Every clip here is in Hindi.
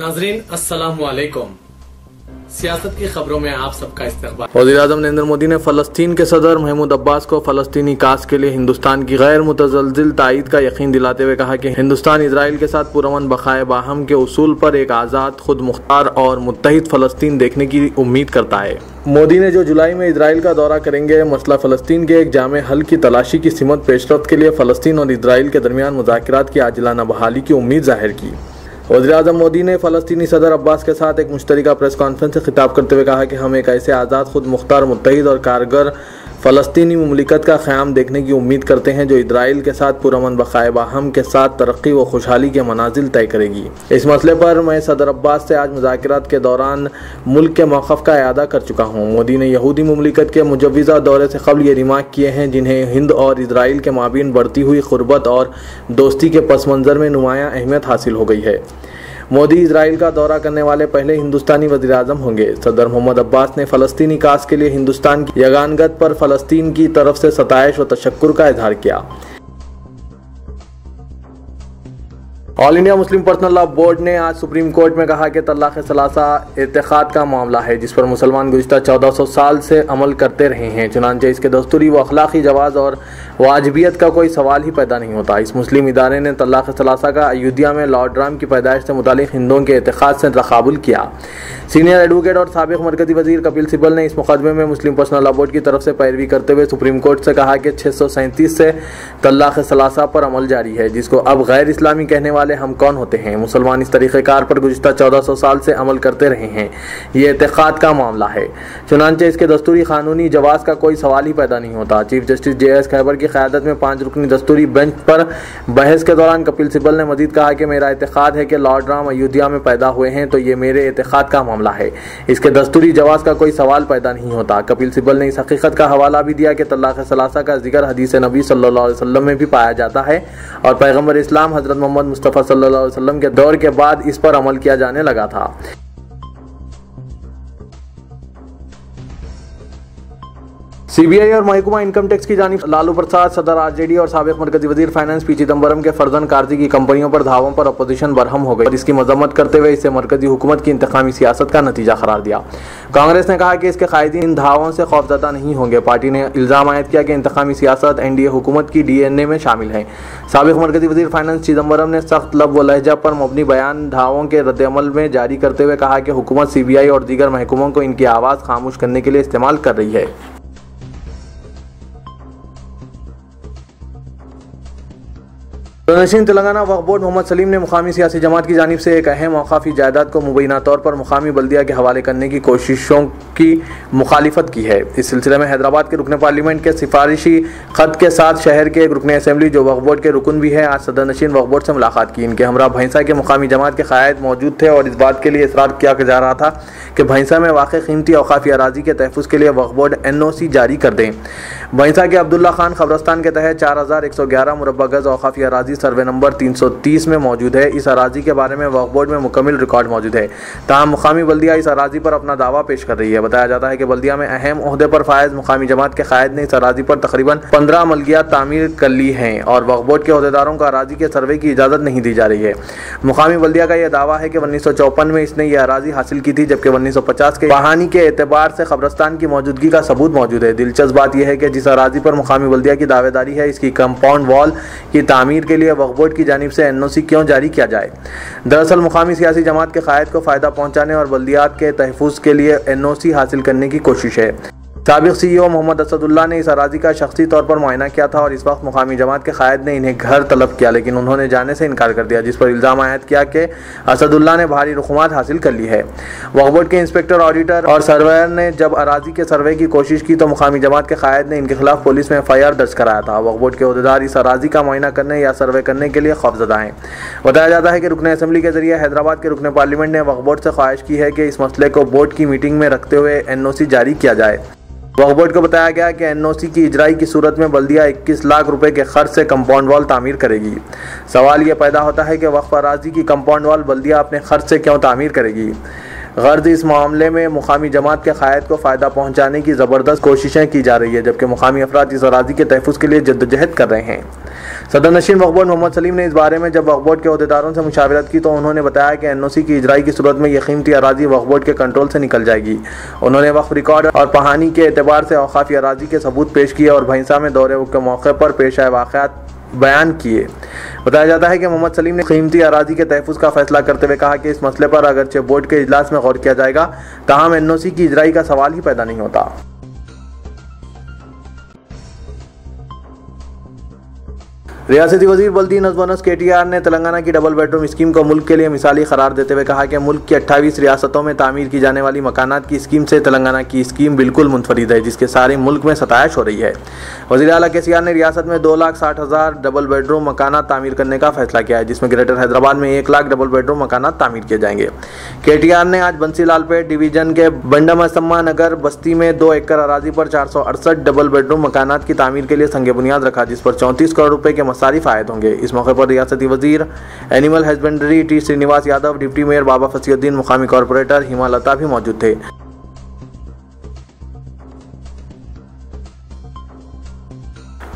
नाजरीन अस्सलाम वालेकुम। सियासत की खबरों में आप सबका इस्तकबाल। वज़ीर-ए-आज़म नरेंद्र मोदी ने फ़लस्तीन के सदर महमूद अब्बास को फ़लस्तीनी कास के लिए हिंदुस्तान की गैर मुतज़लज़िल तायीद का यकीन दिलाते हुए कहा कि हिंदुस्तान इसराइल के साथ पुरअमन बक़ाए बाहम के उसूल पर एक आज़ाद, खुद मुख्तार और मुत्तहिद फ़लस्तीन देखने की उम्मीद करता है। मोदी ने जो जुलाई में इसराइल का दौरा करेंगे, मसला फ़लस्तीन के एक जामे हल की तलाशी की सिमत पेशरफ्त के लिए फ़लस्तीन और इसराइल के दरमियान मुज़ाकरात की आजिलाना बहाली की उम्मीद जाहिर की। वज़ीर-ए-आज़म मोदी ने फ़लस्तीनी सदर अब्बास के साथ एक मुश्तरका प्रेस कॉन्फ्रेंस से खिताब करते हुए कहा कि हम एक ऐसे आज़ाद, खुद मुख्तार, मुत्तहिद और कारगर फ़लस्तीनी मुमलिकत का क़याम देखने की उम्मीद करते हैं जो इसराइल के साथ पुरअमन बक़ाए बाहम के साथ तरक्की व खुशहाली के मनाजिल तय करेगी। इस मसले पर मैं सदर अब्बास से आज मुज़ाकरात के दौरान मुल्क के मौक़िफ़ का इआदा कर चुका हूँ। मोदी ने यहूदी मुमलिकत के मुजव्वज़ा दौरे से क़ब्ल ये रिमार्क किए हैं जिन्हें हिंद और इसराइल के माबीन बढ़ती हुई क़ुर्बत और दोस्ती के पस मंज़र में नुमायाँ अहमियत हासिल हो गई है। मोदी इसराइल का दौरा करने वाले पहले हिंदुस्तानी वज़ीर-ए-आज़म होंगे। सदर महमूद अब्बास ने फ़लस्तीनी कास के लिए हिंदुस्तान की यगानगत पर फ़लस्तीन की तरफ से सताइश व तशक्कुर का इजहार किया। All India Muslim personal law board ने आज सुप्रीम कोर्ट में कहा कि तलाक़ सलासा एतिक़ाद का मामला है जिस पर मुसलमान गुज़िश्ता 1400 साल से अमल करते रहे हैं। चुनांचे इसके दस्तूरी व अखलाक़ी जवाज़ और वाजिबियत का कोई सवाल ही पैदा नहीं होता। इस मुस्लिम इदारे ने तलाक़ सलासा का अयोध्या में लॉर्ड राम की पैदाइश से मुतालिक हिंदुओं के एतिक़ाद से तक़ाबुल किया। सीनियर एडवोकेट और साबिक़ मरकज़ी वज़ीर कपिल सिब्बल ने इस मुक़दमे में मुस्लिम पर्सनल लॉ बोर्ड की तरफ से पैरवी करते हुए सुप्रीम कोर्ट से कहा कि 637 से तलाक़ सलासा पर अमल जारी है जिसको अब गैर इस्लामी कहने वाले हम कौन होते हैं। मुसलमान इस तरीक़ेकार पर गुज़िश्ता 1400 साल से अमल करते रहे हैं। ये एतिक़ाद का मामला है। चुनांचे इसके दस्तूरी क़ानूनी जवाज़ का कोई सवाल ही पैदा नहीं होता। चीफ जस्टिस JS खैबर की क़यादत में 5 रुकनी दस्तूरी बेंच पर बहस के दौरान कपिल सिब्बल ने मजीद कहा कि मेरा एतिक़ाद है कि लॉर्ड राम अयोध्या में पैदा हुए हैं तो ये मेरे एतिक़ाद का मामला है। इसके दस्तूरी जवाज़ का कोई सवाल पैदा नहीं होता। कपिल सिब्बल ने इस हकीकत का हवाला भी दिया कि तलाक़ सलासा का जिक्र हदीस नबी सल्लल्लाहु अलैहि वसल्लम में भी पाया जाता है और पैगम्बर इस्लाम हज़रत मोहम्मद मुस्तफ़ा सल्लल्लाहु अलैहि वसल्लम के दौर के बाद इस पर अमल किया जाने लगा था। CBI और महकमा इनकम टैक्स की जानिब लालू प्रसाद, सदर RJD और साबिक़ मरकज़ी वज़ीर फाइनेंस P चिदम्बरम के फर्जन कार्जी की कंपनियों पर धावों पर अपोजिशन बरहम हो गई और इसकी मजम्मत करते हुए इसे मरकज़ी हुकूमत की इंतकामी सियासत का नतीजा करार दिया। कांग्रेस ने कहा कि इसके कायदीन इन धावों से खौफज़दा नहीं होंगे। पार्टी ने इल्ज़ाम आयद किया कि इंतकामी सियासत NDA हुकूमत की DNA में शामिल है। साबिक़ मरकज़ी वज़ीर फाइनेंस चिदम्बरम ने सख्त लब व लहजा पर मबनी बयान धावों के रद्दअमल में जारी करते हुए कहा कि हुकूमत CBI और दीगर महकमों को इनकी आवाज़ खामोश करने के लिए इस्तेमाल कर रही है। नशीन तेलंगाना वक्फ बोर्ड मोहम्मद सलीम ने मुकामी सियासी जमात की जानिब से एक अहम औक़ाफ़ी जायदाद को मुबैना तौर पर मुकामी बल्दिया के हवाले करने की कोशिशों की मुखालिफत की है। इस सिलसिले में हैदराबाद के रुकन पार्लियामेंट के सिफारिशी ख़त के साथ शहर के एक रुकन असम्बली जो वक्फ बोर्ड के रुकन भी है आज सदर नशीन वक्फ बोर्ड से मुलाकात की। इनके हमरा भैंसा के मुकामी जमात के क़ायद मौजूद थे और इस बात के लिए इसरार किया जा रहा था कि भैंसा में वाक़ कीमती औक़ाफ़ी अराज़ी के तहफ़्फ़ुज़ के लिए वक्फ बोर्ड NOC जारी कर दें। भैंसा के अब्दुल्ला खान क़ब्रस्तान के तहत 4111 मुरब्बा गज़ औक़ाफ़ी अराज़ी सर्वे नंबर 330 में मौजूद है। इस अराज़ी के बारे में वक्फ बोर्ड में मुकम्मल रिकॉर्ड मौजूद है। ताहम मुकामी बल्दिया इस अराज़ी पर अपना दावा पेश कर रही है। बताया जाता है कि बल्दिया में अहम ओहदे पर फायज मुकामी जमात के क़ायद ने इस अराज़ी पर तकरीबन 15 मलकियात तामीर कर ली हैं और वक्फ बोर्ड के ओहदेदारों को अराज़ी के सर्वे की इजाज़त नहीं दी जा रही है। मुकामी बल्दिया का यह दावा है कि 1954 में इसने यह अराज़ी हासिल की थी जबकि 1950 के बहानी के एतबार से कब्रस्तान की मौजूदगी का सबूत मौजूद है। दिलचस्प बात यह है कि जिस अराज़ी पर मुकामी बल्दिया की दावेदारी है इसकी कंपाउंड वॉल की तामीर के लिए वक्फ बोर्ड की जानिब से NOC क्यों जारी किया जाए। दरअसल मुकामी सियासी जमात के क़ायद को फ़ायदा पहुँचाने और बल्दियात के तहफ़्फ़ुज़ के लिए NOC हासिल करने की कोशिश है। साबिक़ CEO मोहम्मद असदुल्ला ने इस अराज़ी का शख्सी तौर पर मुआयना किया था और इस वक्त मुकामी जमात के क़ायद ने इन्हें घर तलब किया लेकिन उन्होंने जाने से इनकार कर दिया जिस पर इल्ज़ाम आयद किया कि असदुल्ला ने भारी रकूमात हासिल कर ली है। वक्फ बोर्ड के इंस्पेक्टर, ऑडिटर और सर्वेयर ने जब अराज़ी के सर्वे की कोशिश की तो मुकामी जमात के क़ायद ने इनके खिलाफ पुलिस में FIR दर्ज कराया था। वक्फ बोर्ड के ओहदेदार इस अराज़ी का मुआयना करने या सर्वे करने के लिए खौफज़दा हैं। बताया जाता है कि रुकन असम्बली के जरिए हैदराबाद के रुकन पार्लियामेंट ने वक्फ बोर्ड से ख्वाहिश की है कि इस मसले को बोर्ड की मीटिंग में रखते हुए NOC जारी किया जाए। वक्फ बोर्ड को बताया गया कि NOC की इजराई की सूरत में बल्दिया 21 लाख रुपए के खर्च से कंपाउंड वॉल तामीर करेगी। सवाल यह पैदा होता है कि वक्फ अराज़ी की कंपाउंड वॉल बल्दिया अपने खर्च से क्यों तामीर करेगी। गर्ज इस मामले में मुकामी जमात के क़ायद को फ़ायदा पहुँचाने की ज़बरदस्त कोशिशें की जा रही है, जबकि मुकामी अफराद इस अराज़ी के तहफ़्फ़ुज़ के लिए जद्दोजहद कर रहे हैं। सदर नशीन वक्फ बोर्ड मोहम्मद सलीम ने इस बारे में जब वक्फ बोर्ड के अहदेदारों से मुशावरत की तो उन्होंने बताया कि NOC की इजराई की सूरत में यह कीमती अराज़ी वक्फ बोर्ड के कंट्रोल से निकल जाएगी। उन्होंने वक्फ रिकॉर्ड और पहानी के एतबार से औक़ाफ़ी अराज़ी के सबूत पेश किए और भैंसा में दौरे के मौके पर पेश आए वाक़यात बयान किए। बताया जाता है कि मोहम्मद सलीम ने कीमती अराज़ी के तहफ़्फ़ुज़ का फैसला करते हुए कहा कि इस मसले पर अगरचे बोर्ड के इजलास में गौर किया जाएगा, ताहम NOC की इजराई का सवाल ही पैदा नहीं होता। रियासती वज़ीर बल्दी नज़्म व नस्क KTR ने तेलंगाना की डबल बेडरूम स्कीम को मुल्क के लिए मिसाली करार देते हुए कहा कि मुल्क की 28 रियासतों में तामीर की जाने वाली मकानात की स्कीम से तेलंगाना की स्कीम बिल्कुल मुनफरिद है, जिसके सारे मुल्क में सताइश हो रही है। वज़ीर आला KCR ने रियासत में 2,60,000 डबल बेडरूम मकानात तामीर करने का फैसला किया है, जिसमें ग्रेटर हैदराबाद में 1 लाख डबल बेडरूम मकानात तामीर किए जाएंगे। KTR ने आज बंसीलालपेट डिवीजन के बंडामसम्मा नगर बस्ती में 2 एकड़ अराजी पर 468 डबल बेडरूम मकानात की तामीर के लिए संग बुनियाद रखा, जिस पर 34 करोड़ रुपए के सारी फायद होंगे। इस मौके पर रियासती वजीर animal husbandry T Srinivas Yadav, deputy mayor Baba Fasiuddin, मुकामी कॉरपोरेटर हिमा लता भी मौजूद थे।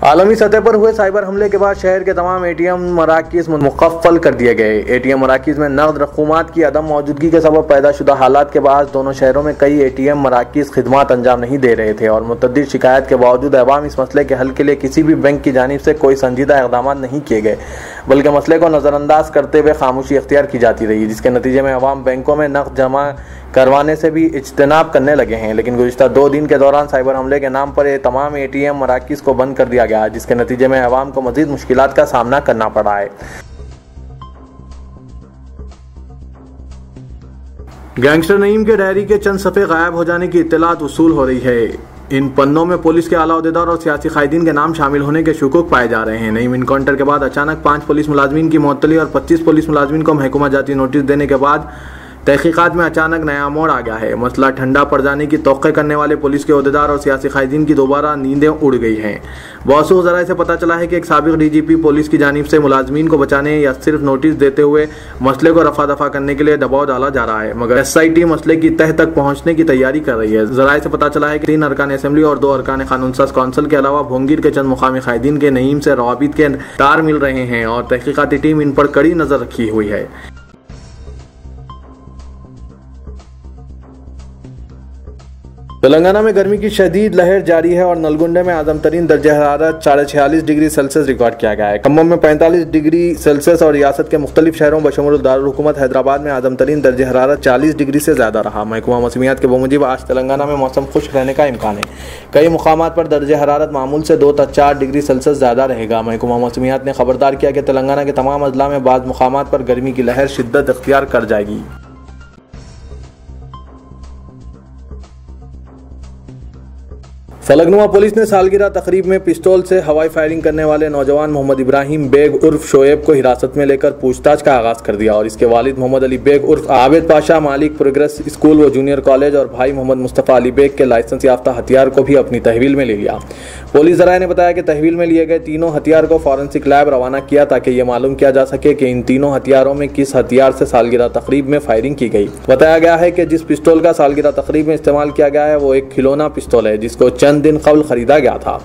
आलमी सतह पर हुए साइबर हमले के बाद शहर के तमाम ATM मराकिज़ मुकफ्फल कर दिए गए। ATM मराकिज़ में नकद रकूमात की अदम मौजूदगी के सबब पैदा शुदा हालात के बाद दोनों शहरों में कई ATM मराकिज़ खिदमात अंजाम नहीं दे रहे थे और मुतअद्दिद शिकायत के बावजूद अवाम इस मसले के हल के लिए किसी भी बैंक की जानिब से कोई संजीदा इक़दाम नहीं किए गए, बल्कि मसले को नज़रअंदाज करते हुए खामोशी इख्तियार की जाती रही, जिसके नतीजे में अवाम बैंकों में नकद जमा करवाने से भी इज्तनाब करने लगे हैं। लेकिन गुज़िश्ता 2 दिन के दौरान साइबर हमले के नाम पर ये तमाम ATM मराकिज़ को बंद कर दिया गया, जिसके नतीजे में अवाम को मज़ीद मुश्किलात का सामना करना पड़ा है। गैंगस्टर नईम के डायरी के चंद सफ़े गायब हो जाने की इत्तलात वसूल हो रही है। इन पन्नों में पुलिस के आला अहदेदार और सियासी कायदीन के नाम शामिल होने के शुकूक पाए जा रहे हैं। नईम इनकाउंटर के बाद अचानक 5 पुलिस मुलाजमीन की मुअत्तली और 25 पुलिस मुलाजमीन को महकमा जाती नोटिस देने के बाद तहकीकात में अचानक नया मोड़ आ गया है। मसला ठंडा पड़ जाने की तौक़े करने वाले पुलिस के अहदेदार और सियासी कायदीन की दोबारा नींदें उड़ गई हैं। बौसूख ज़राए से पता चला है कि एक साबिक़ DGP पुलिस की जानिब से मुलाजमीन को बचाने या सिर्फ नोटिस देते हुए मसले को रफा दफा करने के लिए दबाव डाला जा रहा है, मगर SIT मसले की तह तक पहुँचने की तैयारी कर रही है। ज़राए से पता चला है कि 3 अरकान असम्बली और 2 अरकान कानून साज़ कौंसिल के अलावा भोंगीर के चंद मुकामी कायदीन के नईम से रवाबित के तार मिल रहे हैं और तहकीकाती टीम इन पर कड़ी नज़र रखी हुई है। तेलंगाना में गर्मी की शदीद लहर जारी है और नलगुंडे में आज़म तरीन दर्जा हरारत 46 डिग्री सेल्सियस रिकॉर्ड किया गया है। खम्मम में 45 डिग्री सेल्सियस और रियासत के मुख्तलिफ शहरों बशमूल दारुल हुकूमत हैदराबाद में आज़म तरीन दर्जा हरारत 40 डिग्री से ज़्यादा रहा। महकमा मौसमियात के बमुजिब आज तेलंगाना में मौसम खुश्क रहने का इम्कान है। कई मुकामात पर दर्जा हरारत मामूल से 2 से 4 डिग्री सेल्सियस ज़्यादा रहेगा। महकमा मौसमियात ने खबरदार किया कि तेलंगाना के तमाम अजला में बाज़ मुकामात पर गर्मी की लहर शिद्दत इख्तियार कर जाएगी। फलकनुमा पुलिस ने सालगिरह तकरीब में पिस्तौल से हवाई फायरिंग करने वाले नौजवान मोहम्मद इब्राहिम बेग उर्फ शोएब को हिरासत में लेकर पूछताछ का आगाज कर दिया और इसके वालिद मोहम्मद अली बेग उर्फ आबिद पाशा मालिक प्रोग्रेस स्कूल व जूनियर कॉलेज और भाई मोहम्मद मुस्तफ़ा अली बेग के लाइसेंस याफ्ता हथियार को भी अपनी तहवील में ले लिया। पुलिस ज़राए ने बताया कि तहवील में लिए गए तीनों हथियार को फॉरेंसिक लैब रवाना किया ताकि ये मालूम किया जा सके कि इन तीनों हथियारों में किस हथियार से सालगिरह तकरीब में फायरिंग की गई। बताया गया है कि जिस पिस्तौल का सालगिरह तकरीब में इस्तेमाल किया गया है वो एक खिलौना पिस्तौल है जिसको चंद दिन कबल खरीदा गया था।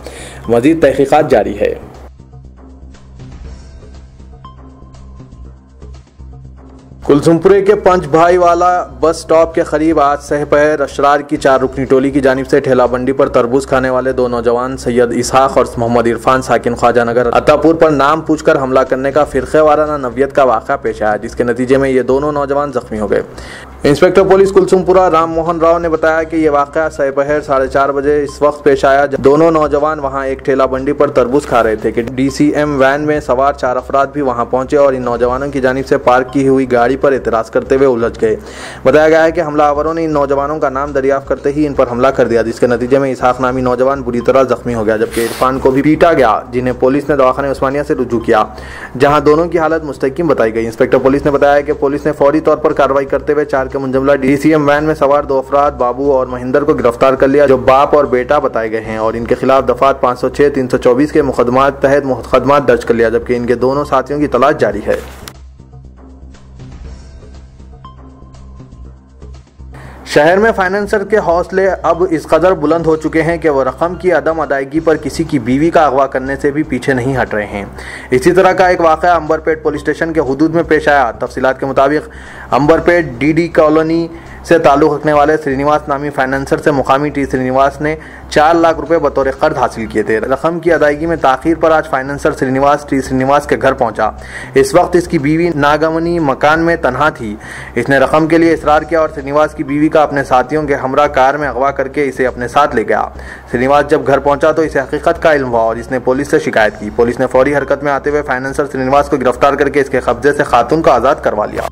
मजीद तहकीकात जारी है। कुलसुमपुरे के पंच भाई वाला बस स्टॉप के करीब आज सहपहर अशरार की 4 रुकनी टोली की जानिब से ठेला बंडी पर तरबूज खाने वाले 2 नौजवान सैयद इसहाक और मोहम्मद इरफान साकिन ख्वाजा नगर अतापुर पर नाम पूछकर हमला करने का फिरक़े वाराना नवियत का वाक़ा पेश आया, जिसके नतीजे में ये दोनों नौजवान जख्मी हो गए। इंस्पेक्टर पुलिस कुलसुमपुरा राम मोहन राव ने बताया कि यह वाक़या सहपहर 4:30 बजे इस वक्त पेश आया जब दोनों नौजवान वहां एक ठेला बंडी पर तरबूज खा रहे थे कि DCM वैन में सवार 4 अफराद भी वहां पहुंचे और इन नौजवानों की जानिब से पार्क की हुई गाड़ी पर एतराज़ करते हुए उलझ गए। बताया गया है कि हमलावरों ने इन नौजवानों का नाम दरियाफ्त करते ही इन पर हमला कर दिया, जिसके नतीजे में इसहाक नामी नौजवान बुरी तरह जख्मी हो गया, जबकि इरफान को भी पीटा गया, जिन्हें पुलिस ने दवाखाने उस्मानिया से रुजू किया, जहां दोनों की हालत मुस्तकिम बताई गई। इंस्पेक्टर पुलिस ने बताया कि पुलिस ने फौरी तौर पर कार्रवाई करते हुए 4 के मुंजमला DCM वैन में सवार 2 अफराद बाबू और महिंदर को गिरफ्तार कर लिया, जो बाप और बेटा बताए गए हैं, और इनके खिलाफ दफात 506, 324 के मुकदमात तहत मुकदमा दर्ज कर लिया, जबकि इनके दोनों साथियों की तलाश जारी है। शहर में फाइनेंसर के हौसले अब इस कदर बुलंद हो चुके हैं कि वो रकम की अदम अदायगी पर किसी की बीवी का अगवा करने से भी पीछे नहीं हट रहे हैं। इसी तरह का एक वाक़या अंबरपेट पुलिस स्टेशन के हुदूद में पेश आया। तफसीलात के मुताबिक अंबरपेट डीडी कॉलोनी से ताल्लुक़ रखने वाले श्रीनिवास नामी फाइनेंसर से मुकामी टी श्रीनिवास ने 4 लाख रुपए बतौर कर्ज हासिल किए थे। रकम की अदायगी में ताख़ीर पर आज फाइनेंसर श्रीनिवास टी श्रीनिवास के घर पहुंचा। इस वक्त इसकी बीवी नागमनी मकान में तनहा थी। इसने रकम के लिए इसरार किया और श्रीनिवास की बीवी का अपने साथियों के हमरा कार में अगवा करके इसे अपने साथ ले गया। श्रीनिवास जब घर पहुंचा तो इसे हकीकत का इल्म हुआ और इसने पुलिस से शिकायत की। पुलिस ने फौरी हरकत में आते हुए फाइनेंसर श्रीनिवास को गिरफ्तार करके इसके कब्जे से खातून को आज़ाद करवा लिया।